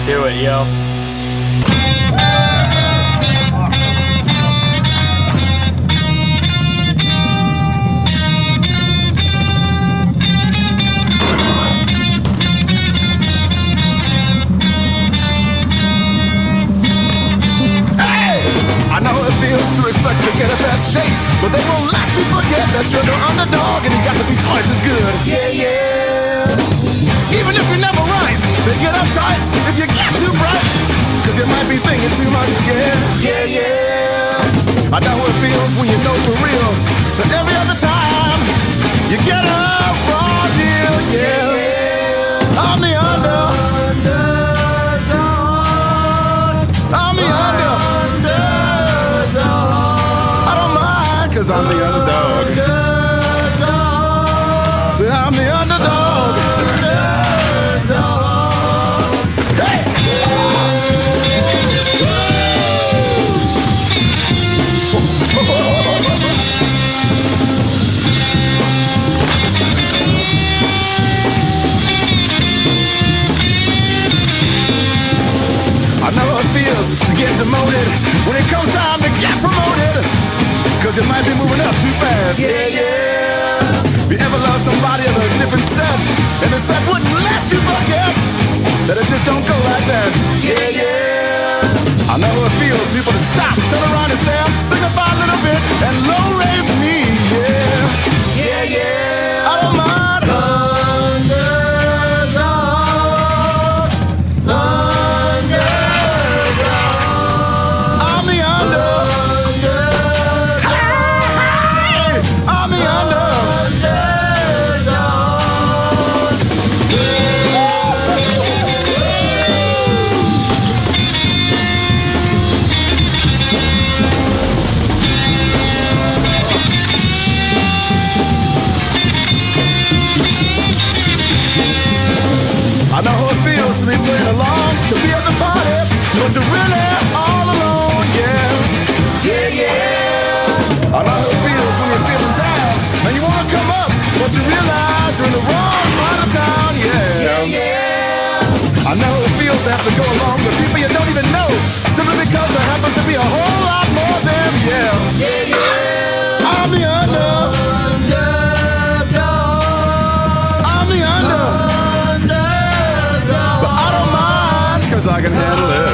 Do it, yo. I know it feels to expect to get a best shape, but they won't let you forget that you're the underdog and you got to be twice as good. Yeah, yeah. Even if you're never right, they get uptight if you get too bright, cause you might be thinking too much. Yeah, yeah, yeah. I know it feels when you know for real that every other time you get a raw deal. Yeah, yeah. I'm the underdog. I'm the underdog. Cause I'm the underdog. Say I'm the underdog. Hey! I know how it feels to get demoted when it comes time to get promoted, cause you might be moving up too fast. Yeah, yeah. If you ever love somebody of a different set, and the set wouldn't let you forget that it just don't go like that. Yeah, yeah. I know how it feels, people to stop, turn around and stare, signify a little bit, and low rate me. Yeah, yeah, yeah. I don't mind. I know how it feels to be playing along, to be at the party, but you're really all alone, yeah. Yeah, yeah. I know how it feels when you're feeling down, and you wanna come up, but you realize you're in the wrong part of town, yeah. Yeah, yeah. I know how it feels to have to go along with people you don't even know, simply because there happens to be a whole lot more of them, yeah. Yeah, yeah. I'm the underdog. I'm the underdog. Cause I can handle it.